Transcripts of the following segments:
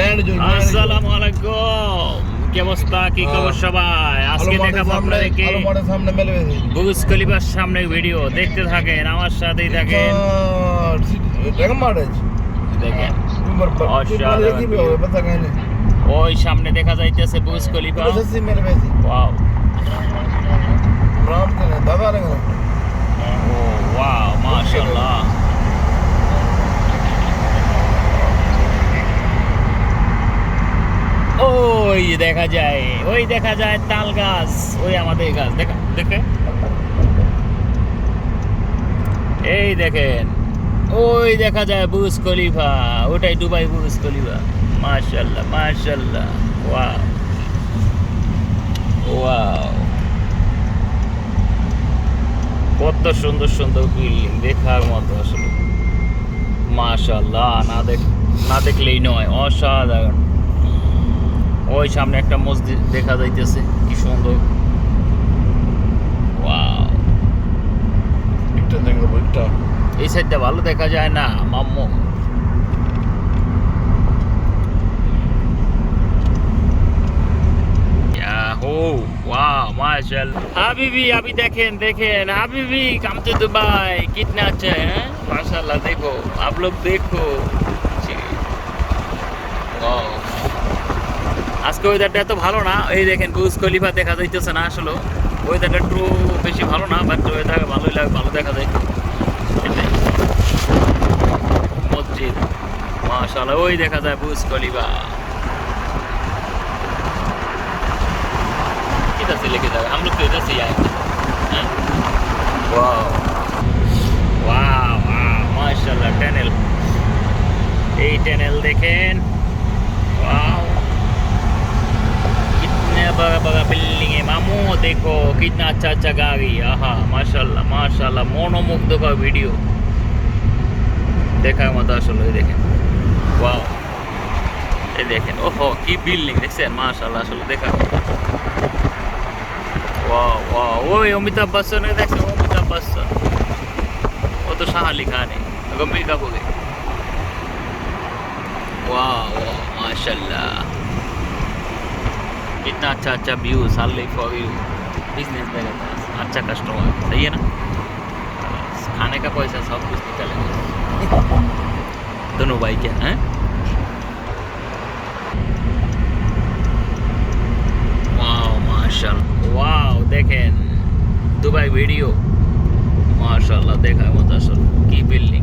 আসসালামু আলাইকুম, কি অবস্থা, কি খবর সবাই? আজকে দেখাবো আপনাদেরকে বুর্জ খলিফার সামনে ভিডিও। দেখতে থাকেন, আমার সাথেই থাকেন। দেখেন ওই সামনে দেখা যাইতেছে বুর্জ খলিফা। ওয়াও, ওয়াও, মাশাআল্লাহ। ওই দেখা যায় তাল গাছ, ওই আমাদের গাছ দেখে এই দেখেন, ওই দেখা যায় বুর্জ খলিফা, ওটাই দুবাই বুর্জ খলিফা। মাশাআল্লাহ মাশাআল্লাহ, ওয়াও ওয়াও, কত সুন্দর সুন্দর বিল্ডিং, দেখার মতো আসলে। মাশাআল্লাহ, না দেখলেই নয়, অসাধারণ। ওই সামনে একটা মসজিদ দেখা যাইতেছে, কি সুন্দর। ওয়াও, এই সাইডটা ভালো দেখা যায় না মাম্মু। वाह माशाल्लाह। हाबिबी अभी देखें हाबिबी कम टू दुबई, कितना अच्छा है माशाल्लाह। देखो आप लोग देखो, আজকে ওয়েদারটা এত ভালো না। এই দেখেন বুর্জ খলিফা দেখা যাইতেছে না, আসলে ওয়েদারটা একটু বেশি ভালো না, বাট ওয়েদার ভালোই লাগে, ভালো দেখা যায়। মসজিদ মাশাআল্লাহ, ওই দেখা যায় বুর্জ খলিফা। इधर से लेके जाओ, हम लोग तो इधर से ही आएंगे। वाह वाह वाह माशाल्लाह, टनल, এই टनल देखें। वाह, कितने बड़ा बड़ा बिल्डिंग है मामू, देखो कितना अच्छा अच्छा गाड़ी। आहा माशाल्लाह माशाल्लाह, মনোমুগ্ধকর ভিডিও দেখার মতো আসলে। এই দেখেন, ওয়াও, এই দেখেন, ওহো কি বিল্ডিং দেখছেন, মাশাআল্লাহ আসলে দেখার মতো। वाह वाह, ওই অমিতাভ বচ্চনের দেখছেন, অমিতাভ বচ্চন, ও তো শাহ আলী খান है, गंभीर का बोले। वाह वाह माशाल्लाह, कितना अच्छा अच्छा व्यू, साले फॉर यू, बिजनेस मेरे पास अच्छा कस्टमर, सही है ना। खाने का पैसा सब कुछ निकलेगा दोनों भाई क्या हैं। वाह माशाल्लाह, वाओ देखें दुबई वीडियो, माशाल्लाह देखा मत আসলে কি বিল্ডিং।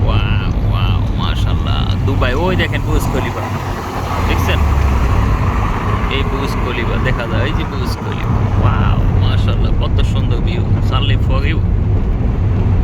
ওয়াও ওয়াও মাশাআল্লাহ, দুবাই। ওই দেখেন বুর্জ খলিফা দেখছেন, এই বুর্জ খলিফা দেখা যায়, এই যে বুর্জ খলিফা। ওয়াও মাশাআল্লাহ।